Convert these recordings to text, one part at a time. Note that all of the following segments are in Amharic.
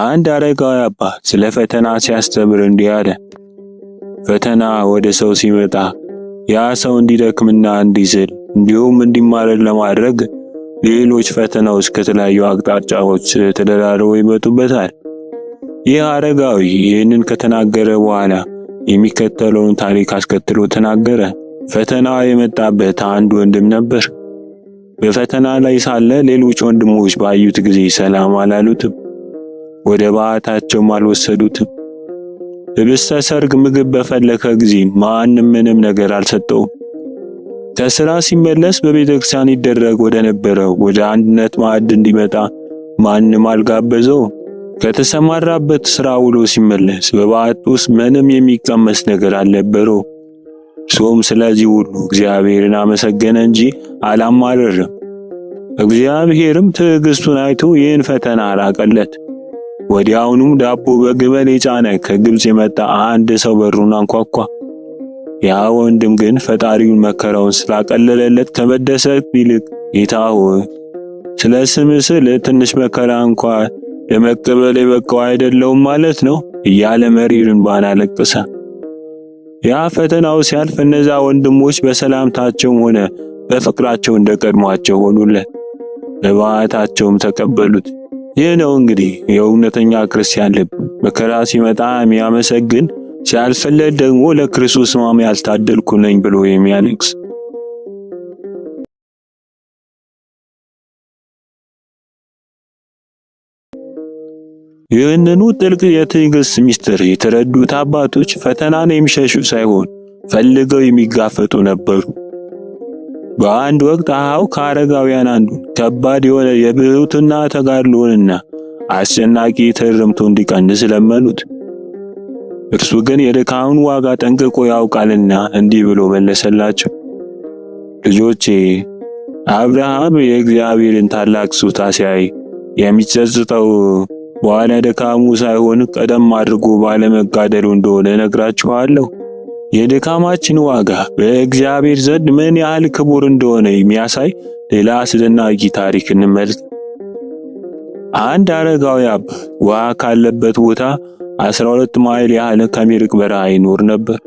አንድ አረጋዊ አባት ስለ ፈተና ሲያስተምር እንዲህ አለ። ፈተና ወደ ሰው ሲመጣ ያ ሰው እንዲደክምና እንዲዝል እንዲሁም እንዲማረር ለማድረግ ሌሎች ፈተናዎች ከተለያዩ አቅጣጫዎች ተደራርበው ይመጡበታል። ይህ አረጋዊ ይህንን ከተናገረ በኋላ የሚከተለውን ታሪክ አስከትሎ ተናገረ። ፈተና የመጣበት አንድ ወንድም ነበር። በፈተና ላይ ሳለ ሌሎች ወንድሞች ባዩት ጊዜ ሰላም አላሉትም፣ ወደ በዓታቸውም አልወሰዱትም። ህብስተ ሰርግ ምግብ በፈለከ ጊዜ ማንም ምንም ነገር አልሰጠውም። ከሥራ ሲመለስ በቤተክርስቲያን ይደረግ ወደ ነበረው ወደ አንድነት ማዕድ እንዲመጣ ማንም አልጋበዘውም። ከተሰማራበት ሥራ ውሎ ሲመለስ በበዓቱ ውስጥ ምንም የሚቀመስ ነገር አልነበረው። እርሱም ስለዚህ ሁሉ እግዚአብሔርን አመሰገነ እንጂ አላማረረም። እግዚአብሔርም ትዕግስቱን አይቶ ይህን ፈተና አራቀለት። ወዲያውኑም ዳቦ በግመል የጫነ ከግብጽ የመጣ አንድ ሰው በሩን አንኳኳ። ያ ወንድም ግን ፈጣሪውን መከራውን ስላቀለለለት ከመደሰት ይልቅ ጌታ ሆይ ስለ ስምህ ስል ትንሽ መከራ እንኳን ለመቀበል የበቃው አይደለሁም ማለት ነው እያለ መሪር እንባን አለቀሰ። ያ ፈተናው ሲያልፍ እነዛ ወንድሞች በሰላምታቸውም ሆነ በፍቅራቸው እንደቀድሟቸው ሆኑለት፣ በበዓታቸውም ተቀበሉት። ይህ ነው እንግዲህ የእውነተኛ ክርስቲያን ልብ፣ መከራ ሲመጣ የሚያመሰግን፣ ሲያልፍለት ደግሞ ለክርስቶስ ሕማም ያልታደልኩ ነኝ ብሎ የሚያለቅስ። ይህንኑ ጥልቅ የትዕግስት ምስጢር የተረዱት አባቶች ፈተናን የሚሸሹ ሳይሆን ፈልገው የሚጋፈጡ ነበሩ። በአንድ ወቅት አሃው ከአረጋውያን አንዱ ከባድ የሆነ የብሕትውና ተጋድሎንና አስጨናቂ ትርምቶ እንዲቀንስ ለመኑት። እርሱ ግን የድካሙን ዋጋ ጠንቅቆ ያውቃልና እንዲህ ብሎ መለሰላቸው። ልጆቼ፣ አብርሃም የእግዚአብሔርን ታላቅ ስጦታ ሲያይ የሚጸጽተው በኋላ ድካሙ ሳይሆን ቀደም አድርጎ ባለመጋደሉ እንደሆነ እነግራችኋለሁ። የድካማችን ዋጋ በእግዚአብሔር ዘንድ ምን ያህል ክቡር እንደሆነ የሚያሳይ ሌላ አስደናቂ ታሪክ እንመልከት። አንድ አረጋዊ አባት ውሃ ካለበት ቦታ 12 ማይል ያህል ከሚርቅ በረሃ ይኖር ነበር።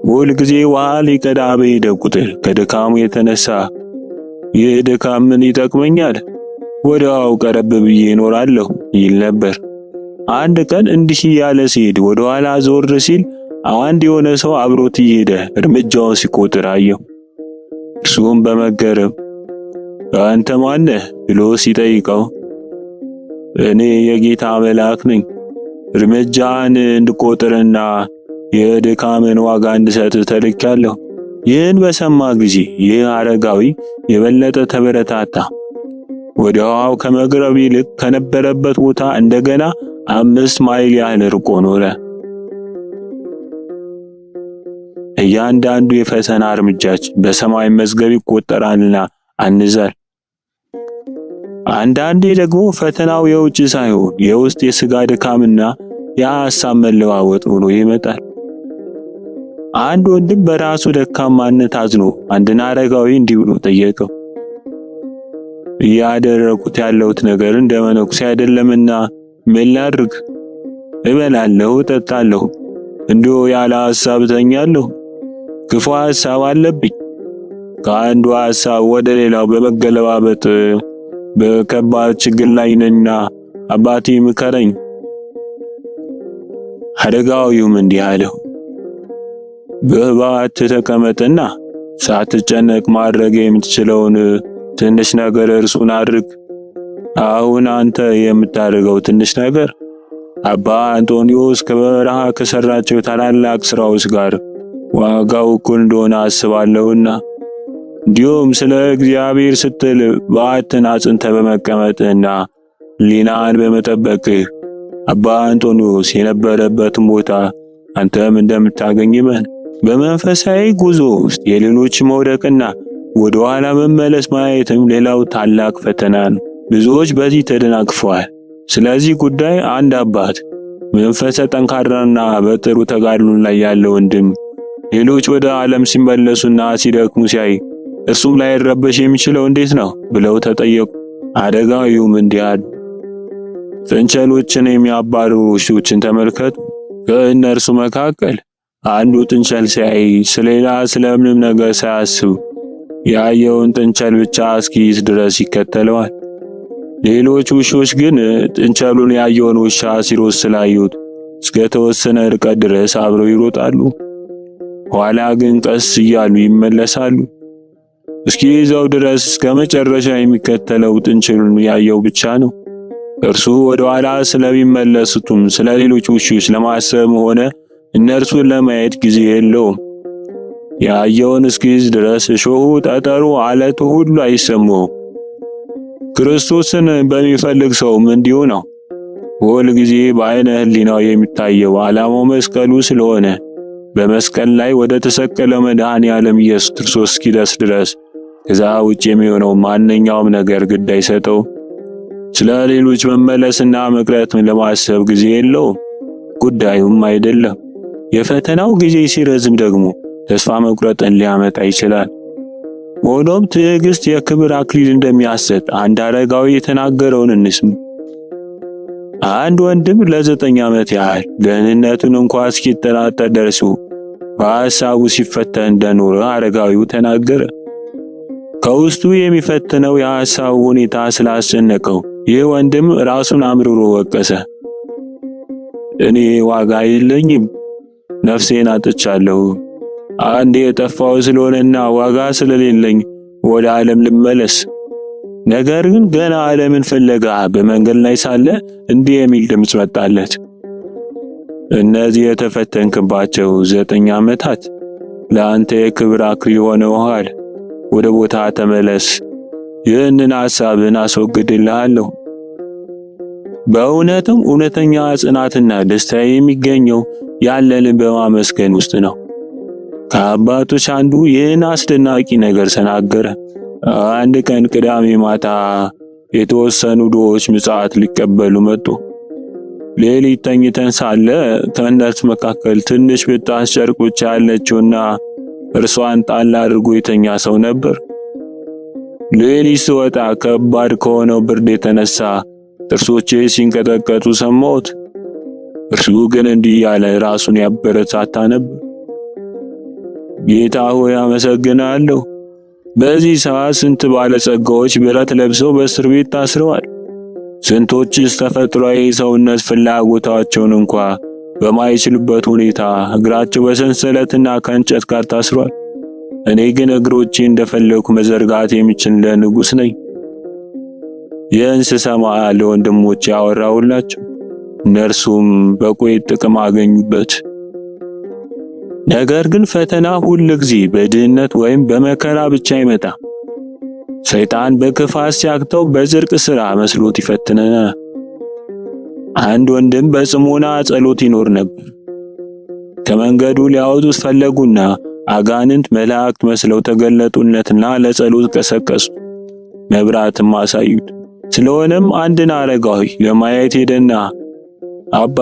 ሁል ጊዜ ውሃ ሊቀዳ በሄደ ቁጥር ከድካሙ የተነሳ ይህ ድካም ምን ይጠቅመኛል? ወደ ውሃው ቀረብ ብዬ እኖራለሁ ይል ነበር። አንድ ቀን እንዲህ ያለ ሲሄድ ወደ ኋላ ዞር ሲል አንድ የሆነ ሰው አብሮት እየሄደ እርምጃውን ሲቆጥር አየው። እርሱም በመገረም አንተ ማን ነህ ብሎ ሲጠይቀው እኔ የጌታ መልአክ ነኝ፣ እርምጃን እንድቆጥርና የድካምን ዋጋ እንድሰጥ ተልኬያለሁ። ይህን በሰማ ጊዜ ይህ አረጋዊ የበለጠ ተበረታታ። ወደ ውሃው ከመቅረብ ይልቅ ከነበረበት ቦታ እንደገና 5 ማይል ያህል ርቆ ኖረ። እያንዳንዱ የፈተና እርምጃችን በሰማይ መዝገብ ይቆጠራልና አንዛል። አንዳንዴ ደግሞ ፈተናው የውጭ ሳይሆን የውስጥ የሥጋ ድካምና የሐሳብ መለዋወጥ ሆኖ ይመጣል። አንድ ወንድም በራሱ ደካማነት አዝኖ አንድን አረጋዊ እንዲህ ብሎ ጠየቀው። እያደረኩት ያለሁት ነገር እንደ መነኩሴ አይደለምና ምን ላድርግ? እበላለሁ፣ እጠጣለሁ፣ እንዲሁ ያለ ሐሳብ እተኛለሁ። ክፉ ሐሳብ አለብኝ። ከአንዱ ሐሳብ ወደ ሌላው በመገለባበጥ በከባድ ችግር ላይ ነኝና አባቴ ምከረኝ። አረጋዊውም እንዲህ አለው፣ በበዓት ተቀመጥና ሳትጨነቅ ማድረግ የምትችለውን ትንሽ ነገር እርሱን አድርግ። አሁን አንተ የምታደርገው ትንሽ ነገር አባ አንጦንዮስ ከበረሃ ከሰራቸው ታላላቅ ሥራዎች ጋር ዋጋው እኩል እንደሆነ አስባለሁና፣ እንዲሁም ስለ እግዚአብሔር ስትል በዓትን አጽንተህ በመቀመጥና ሊናን በመጠበቅህ አባ አንጦንዮስ የነበረበትን ቦታ አንተም እንደምታገኝ እመን። በመንፈሳዊ ጉዞ ውስጥ የሌሎች መውደቅና ወደ ኋላ መመለስ ማየትም ሌላው ታላቅ ፈተና ነው። ብዙዎች በዚህ ተደናቅፈዋል። ስለዚህ ጉዳይ አንድ አባት መንፈሰ ጠንካራና በጥሩ ተጋድሎ ላይ ያለ ወንድም ሌሎች ወደ ዓለም ሲመለሱና ሲደክሙ ሲያይ እርሱም ላይረበሽ የሚችለው እንዴት ነው ብለው ተጠየቁ። አረጋዊውም እንዲህ አሉ፣ ጥንቸሎችን የሚያባርሩ ውሾችን ተመልከቱ። ከእነርሱ መካከል አንዱ ጥንቸል ሲያይ ስለሌላ ስለምንም ነገር ሳያስብ ያየውን ጥንቸል ብቻ እስኪይዝ ድረስ ይከተለዋል። ሌሎች ውሾች ግን ጥንቸሉን ያየውን ውሻ ሲሮጥ ስላዩት እስከ ተወሰነ ርቀት ድረስ አብረው ይሮጣሉ። ኋላ ግን ቀስ እያሉ ይመለሳሉ። እስኪይዘው ድረስ እስከ መጨረሻ የሚከተለው ጥንቸሉን ያየው ብቻ ነው። እርሱ ወደ ኋላ ስለሚመለሱትም ስለ ሌሎች ውሾች ለማሰብ ሆነ እነርሱን ለማየት ጊዜ የለውም። ያየውን እስኪይዝ ድረስ እሾሁ፣ ጠጠሩ፣ አለቱ ሁሉ አይሰማውም። ክርስቶስን በሚፈልግ ሰውም እንዲሁ ነው። ሁል ጊዜ በዓይነ ሕሊናው የሚታየው ዓላማው መስቀሉ ስለሆነ በመስቀል ላይ ወደ ተሰቀለው መድኃኔ ዓለም ኢየሱስ ክርስቶስ እስኪደርስ ድረስ ከዛ ውጭ የሚሆነው ማንኛውም ነገር ግድ አይሰጠው። ስለ ሌሎች መመለስና መቅረት ለማሰብ ጊዜ የለውም፣ ጉዳዩም አይደለም። የፈተናው ጊዜ ሲረዝም ደግሞ ተስፋ መቁረጥን ሊያመጣ ይችላል። ሆኖም ትዕግስት የክብር አክሊል እንደሚያሰጥ አንድ አረጋዊ የተናገረውን እንስማ። አንድ ወንድም ለ9 ዓመት ያህል ደህንነቱን እንኳን እስኪጠራጠር ደርሶ በሐሳቡ ሲፈተን እንደኖረ አረጋዊው ተናገረ። ከውስጡ የሚፈትነው የሐሳቡ ሁኔታ ስላስጨነቀው ይህ ወንድም ራሱን አምርሮ ወቀሰ። እኔ ዋጋ የለኝም፣ ነፍሴን አጥቻለሁ። አንዴ የጠፋው ስለሆነና ዋጋ ስለሌለኝ ወደ ዓለም ልመለስ። ነገር ግን ገና ዓለምን ፍለጋ በመንገድ ላይ ሳለ እንዲህ የሚል ድምፅ መጣለት። እነዚህ የተፈተንክባቸው 9 ዓመታት ለአንተ የክብር አክሊል ሆነውሃል። ወደ ቦታ ተመለስ። ይህንን ሐሳብን አስወግድልሃለሁ። በእውነትም እውነተኛ ጽናትና ደስታ የሚገኘው ያለንን በማመስገን ውስጥ ነው። ከአባቶች አንዱ ይህን አስደናቂ ነገር ተናገረ። አንድ ቀን ቅዳሜ ማታ የተወሰኑ ድሆች ምጽዋት ሊቀበሉ መጡ። ሌሊት ተኝተን ሳለ ከእነርሱ መካከል ትንሽ ብጣሽ ጨርቅ ብቻ ያለችውና እርሷን ጣል አድርጎ የተኛ ሰው ነበር። ሌሊት ስወጣ ከባድ ከሆነው ብርድ የተነሳ ጥርሶቼ ሲንቀጠቀጡ ሰማሁት። እርሱ ግን እንዲህ ያለ ራሱን ያበረታታ ነበር። ጌታ ሆይ አመሰግናለሁ። በዚህ ሰዓት ስንት ባለጸጋዎች ብረት ለብሰው በእስር ቤት ታስረዋል። ስንቶችስ ተፈጥሯዊ ሰውነት ፍላጎታቸውን እንኳ በማይችሉበት ሁኔታ እግራቸው በሰንሰለትና ከእንጨት ጋር ታስሯል። እኔ ግን እግሮቼ እንደፈለኩ መዘርጋት የሚችል ንጉሥ ነኝ። ይህን ስሰማ ለወንድሞቼ ያወራሁላቸው፣ እነርሱም በቆይት ጥቅም አገኙበት። ነገር ግን ፈተና ሁል ጊዜ በድህነት ወይም በመከራ ብቻ አይመጣም። ሰይጣን በክፋት ሲያክተው በጽድቅ ሥራ መስሎት ይፈትነናል። አንድ ወንድም በጽሞና ጸሎት ይኖር ነበር። ከመንገዱ ሊያወጡት ፈለጉና አጋንንት መላእክት መስለው ተገለጡለትና ለጸሎት ቀሰቀሱ፣ መብራትም አሳዩት። ስለሆነም አንድን አረጋዊ ለማየት ሄደና አባ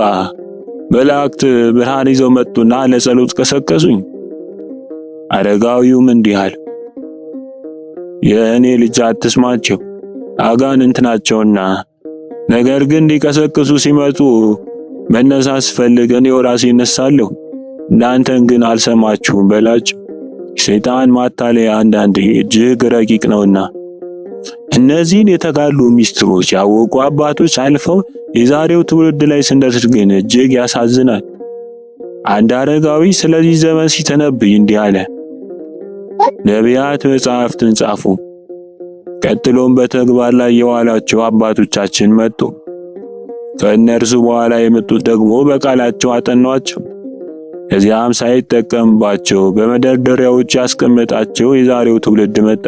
መላእክት ብርሃን ይዘው መጡና ለጸሎት ቀሰቀሱኝ። አረጋዊውም እንዲህ አለ፣ የእኔ ልጅ አትስማቸው፣ አጋንንት ናቸውና። ነገር ግን እንዲቀሰቅሱ ሲመጡ መነሳት ስፈልግ እኔው ራሴ እነሳለሁ፣ እናንተን ግን አልሰማችሁም በላቸው። ሰይጣን ማታለያ አንዳንዴ እጅግ ረቂቅ ነውና። እነዚህን የተጋሉ ሚስጥሮች ያወቁ አባቶች አልፈው የዛሬው ትውልድ ላይ ስንደርስ ግን እጅግ ያሳዝናል። አንድ አረጋዊ ስለዚህ ዘመን ሲተነብይ እንዲህ አለ፣ ነቢያት መጻሕፍትን ጻፉ፣ ቀጥሎም በተግባር ላይ የዋላቸው አባቶቻችን መጡ። ከእነርሱ በኋላ የመጡት ደግሞ በቃላቸው አጠኗቸው። ከዚያም ሳይጠቀምባቸው በመደርደሪያዎች ያስቀመጣቸው የዛሬው ትውልድ መጣ።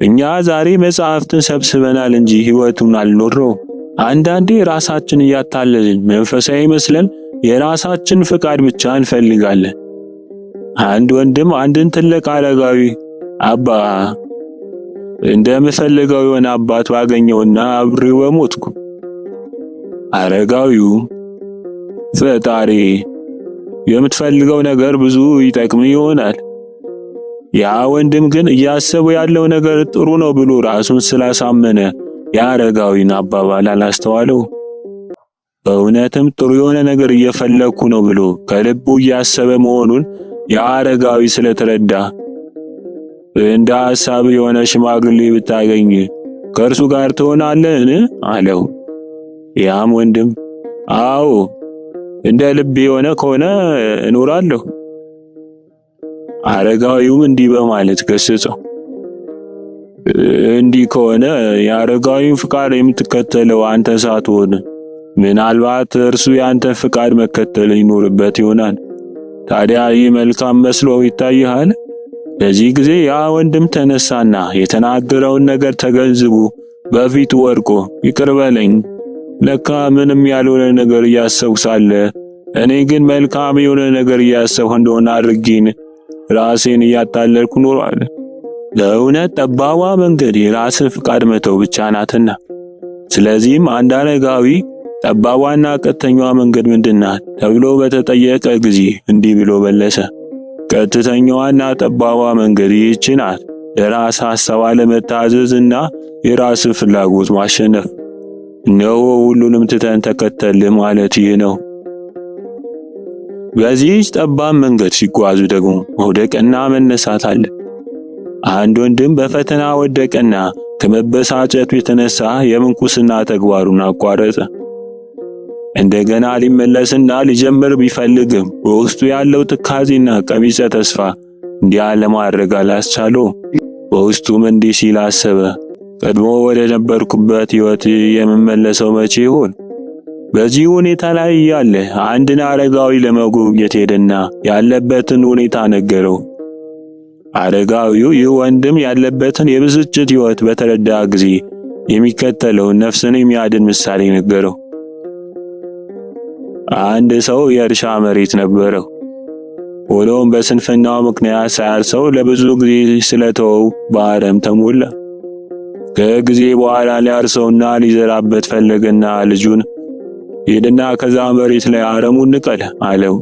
እኛ ዛሬ መጻሕፍትን ሰብስበናል እንጂ ሕይወቱን አልኖርነውም። አንዳንዴ ራሳችን እያታለልን መንፈሳዊ መስለን የራሳችን ፍቃድ ብቻ እንፈልጋለን። አንድ ወንድም አንድን ትልቅ አረጋዊ አባ እንደምፈልገው የሆነ አባት ባገኘውና አብሬው በሞትኩ። አረጋዊው ፈጣሪ የምትፈልገው ነገር ብዙ ይጠቅም ይሆናል። ያ ወንድም ግን እያሰበው ያለው ነገር ጥሩ ነው ብሎ ራሱን ስላሳመነ የአረጋዊን አባባል አላስተዋለው። በእውነትም ጥሩ የሆነ ነገር እየፈለኩ ነው ብሎ ከልቡ እያሰበ መሆኑን የአረጋዊ ስለተረዳ እንደ ሐሳብ የሆነ ሽማግሌ ብታገኝ ከእርሱ ጋር ትሆናለህን? አለው። ያም ወንድም አዎ እንደ ልብ የሆነ ከሆነ እኖራለሁ። አረጋዊውም እንዲህ በማለት ገሰጸው። እንዲህ ከሆነ የአረጋዊውን ፍቃድ የምትከተለው አንተ ሳትሆን ምናልባት እርሱ ያንተን ፍቃድ መከተል ይኖርበት ይሆናል። ታዲያ ይህ መልካም መስሎ ይታይሃል? በዚህ ጊዜ ያ ወንድም ተነሳና የተናገረውን ነገር ተገንዝቦ በፊቱ ወድቆ ይቅር በለኝ፣ ለካ ምንም ያልሆነ ነገር እያሰብኩ ሳለ እኔ ግን መልካም የሆነ ነገር እያሰብኩ እንደሆነ አድርጌን ራሴን እያታለልኩ ኖሯል። ለእውነት ጠባቧ መንገድ የራስን ፍቃድ መተው ብቻ ናትና። ስለዚህም አንድ አረጋዊ ጠባቧና ቀጥተኛዋ መንገድ ምንድናት ተብሎ በተጠየቀ ጊዜ እንዲህ ብሎ መለሰ። ቀጥተኛዋና ጠባቧ መንገድ ይህች ናት፣ ለራስ ሐሳብ አለመታዘዝና የራስን ፍላጎት ማሸነፍ። እነሆ ሁሉንም ትተን ተከተል ማለት ይህ ነው። በዚህች ጠባብ መንገድ ሲጓዙ ደግሞ መውደቅና መነሳት አለ። አንድ ወንድም በፈተና ወደቀና ከመበሳጨቱ የተነሳ የምንኩስና ተግባሩን አቋረጠ። እንደገና ሊመለስና ሊጀምር ቢፈልግም በውስጡ ያለው ትካዜና ቀቢጸ ተስፋ እንዲያ ለማድረግ አላስቻለው። በውስጡም እንዲህ ሲል አሰበ፣ ቀድሞ ወደ ነበርኩበት ሕይወት የምመለሰው መቼ ይሆን? በዚህ ሁኔታ ላይ ያለ አንድን አረጋዊ ለመጎብኘት ሄደና ያለበትን ሁኔታ ነገረው። አረጋዊው ይህ ወንድም ያለበትን የብስጭት ሕይወት በተረዳ ጊዜ የሚከተለውን ነፍስን የሚያድን ምሳሌ ነገረው። አንድ ሰው የእርሻ መሬት ነበረው። ሆኖም በስንፍናው ምክንያት ሳያርሰው ለብዙ ጊዜ ስለተወው በአረም ተሞላ። ከጊዜ በኋላ ሊያርሰውና ሊዘራበት ፈለገና ልጁን ሄድና ከዛ መሬት ላይ አረሙን ንቀል አለው።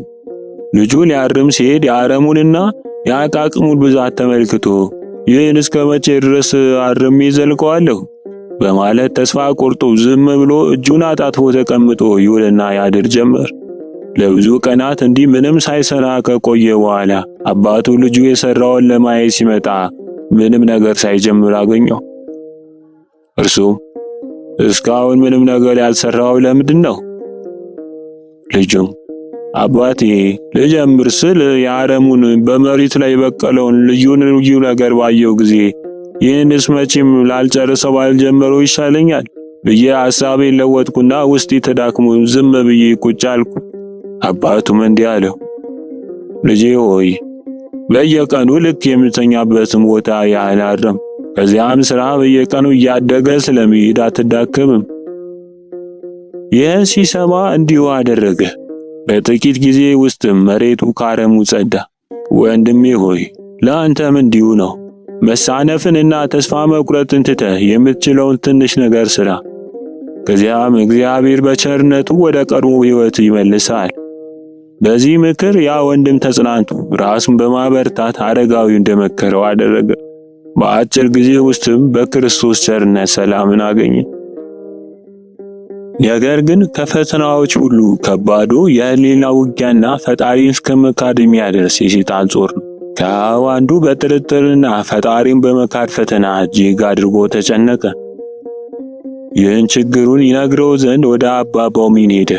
ልጁ ሊያርም ሲሄድ የአረሙንና የአቃቅሙን ብዛት ተመልክቶ ይህን እስከ መቼ ድረስ አርሜ ዘልቀዋለሁ በማለት ተስፋ ቆርጦ ዝም ብሎ እጁን አጣጥፎ ተቀምጦ ይውልና ያድር ጀመር። ለብዙ ቀናት እንዲህ ምንም ሳይሰራ ከቆየ በኋላ አባቱ ልጁ የሰራውን ለማየት ሲመጣ ምንም ነገር ሳይጀምር አገኘው። እርሱም እስካሁን ምንም ነገር ያልሰራው ለምንድን ነው? ልጁም አባቴ ልጀምር ስል የአረሙን በመሬት ላይ የበቀለውን ልዩ ነገር ባየው ጊዜ ይህንስ መቼም ላልጨርሰው ባልጀመረው ይሻለኛል ብዬ ሐሳቤን ለወጥኩና ውስጤ ተዳክሞ ዝም ብዬ ቁጭ አልኩ። አባቱም እንዲህ አለው፣ ልጄ ሆይ በየቀኑ ልክ የምተኛበትን ቦታ ያህል አርም። ከዚያም ስራ በየቀኑ እያደገ ስለሚሄድ አትዳከምም። ይህን ሲሰማ እንዲሁ አደረገ። በጥቂት ጊዜ ውስጥም መሬቱ ካረሙ ጸዳ። ወንድሜ ሆይ ለአንተም እንዲሁ ነው። መሳነፍንና ተስፋ መቁረጥን ትተህ የምትችለውን ትንሽ ነገር ስራ። ከዚያም እግዚአብሔር በቸርነቱ ወደ ቀድሞ ሕይወት ይመልሳል። በዚህ ምክር ያ ወንድም ተጽናንቶ ራሱን በማበርታት አረጋዊው እንደመከረው አደረገ። በአጭር ጊዜ ውስጥም በክርስቶስ ቸርነት ሰላምን አገኘ። ነገር ግን ከፈተናዎች ሁሉ ከባዱ የህሊና ውጊያና ፈጣሪን እስከ መካድ የሚያደርስ የሰይጣን ጾር ነው። ከሕያው አንዱ በጥርጥርና ፈጣሪን በመካድ ፈተና እጅግ አድርጎ ተጨነቀ። ይህን ችግሩን ይነግረው ዘንድ ወደ አባ ጳውሜን ሄደ።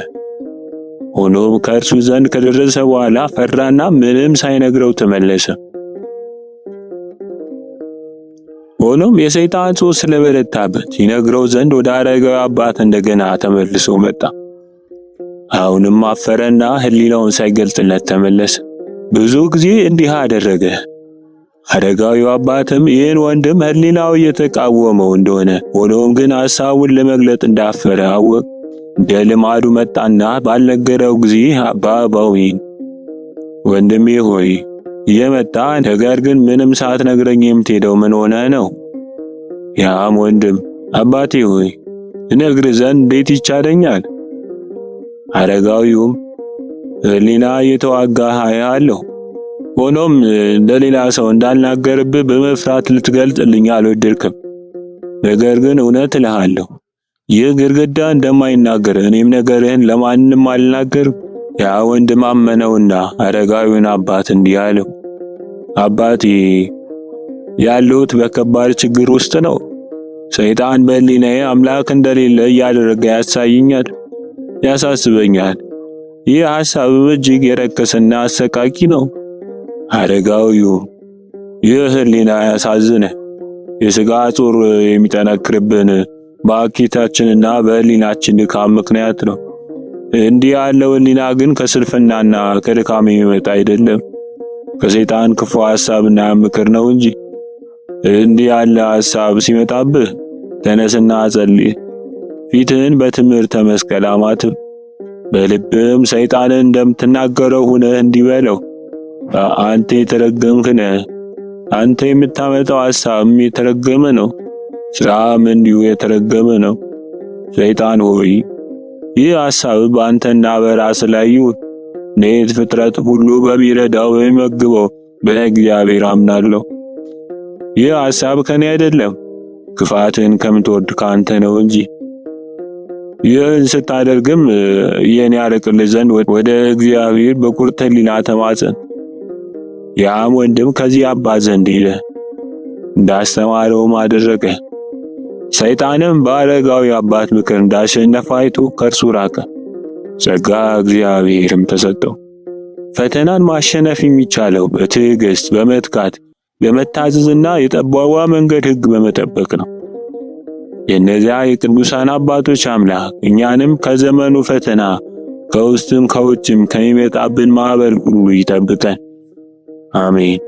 ሆኖም ከእርሱ ዘንድ ከደረሰ በኋላ ፈራና ምንም ሳይነግረው ተመለሰ። ሆኖም የሰይጣን ጾር ስለበረታበት ይነግረው ዘንድ ወደ አረጋዊ አባት እንደገና ተመልሶ መጣ። አሁንም አፈረና ህሊናውን ሳይገልጥለት ተመለሰ። ብዙ ጊዜ እንዲህ አደረገ። አረጋዊው አባትም ይህን ወንድም ህሊናው እየተቃወመው እንደሆነ ሆኖም ግን ሐሳቡን ለመግለጥ እንዳፈረ አወቅ። እንደ ልማዱ መጣና ባልነገረው ጊዜ አባ ጳውሜን ወንድሜ ሆይ የመጣ ነገር ግን ምንም ሳትነግረኝ የምትሄደው ምን ሆነ ነው? ያም ወንድም አባቴ ሆይ እነግርህ ዘንድ እንዴት ይቻለኛል? አረጋዊውም ህሊና የተዋጋህ አያለሁ። ሆኖም ለሌላ ሰው እንዳልናገርብህ በመፍራት ልትገልጥልኝ አልወደድክም። ነገር ግን እውነት እልሃለሁ ይህ ግድግዳ እንደማይናገር እኔም ነገርህን ለማንም አልናገርም። ያ ወንድም አመነውና አረጋዊውን አባት እንዲህ አለው፣ አባቴ ያለሁት በከባድ ችግር ውስጥ ነው። ሰይጣን በሕሊናዬ አምላክ እንደሌለ እያደረገ ያሳየኛል፣ ያሳስበኛል። ይህ ሐሳብ እጅግ የረከሰና አሰቃቂ ነው። አረጋዊው ይህ ሕሊና ያሳዝነ የሥጋ ጦር የሚጠነክርብን በአኪታችንና በሕሊናችን ድካም ምክንያት ነው። እንዲህ ያለው ሕሊና ግን ከስንፍናና ከድካም የሚመጣ አይደለም፣ ከሰይጣን ክፉ ሐሳብና ምክር ነው እንጂ። እንዲህ ያለ ሐሳብ ሲመጣብህ ተነስና ጸልይ፣ ፊትህን በትምህርተ መስቀል አማትብ፣ በልብህም ሰይጣንን እንደምትናገረው ሆነህ እንዲህ በለው፣ አንተ የተረገምክ ነህ። አንተ የምታመጣው ሐሳብም የተረገመ ነው፣ ሥራም እንዲሁ የተረገመ ነው። ሰይጣን ሆይ ይህ ሐሳብ በአንተና በራስህ ላይ ይሁን። እኔ ፍጥረት ሁሉ በሚረዳው በሚመግበው በእግዚአብሔር አምናለሁ። ይህ ሐሳብ ከኔ አይደለም፣ ክፋትን ከምትወድ ካንተ ነው እንጂ። ይህን ስታደርግም የኔ ያርቅልህ ዘንድ ወደ እግዚአብሔር በቁርጥ ሕሊና ተማጸን። ያም ወንድም ከዚህ አባት ዘንድ ሄደ፣ እንዳስተማረውም አደረገ። ሰይጣንም በአረጋዊ አባት ምክር እንዳሸነፈ አይቶ ከእርሱ ራቀ። ጸጋ እግዚአብሔርም ተሰጠው። ፈተናን ማሸነፍ የሚቻለው በትዕግስት በመትጋት በመታዘዝና የጠባዋ መንገድ ሕግ በመጠበቅ ነው። የእነዚያ የቅዱሳን አባቶች አምላክ እኛንም ከዘመኑ ፈተና ከውስጥም ከውጭም ከሚመጣብን ማዕበል ሁሉ ይጠብቀን። አሜን።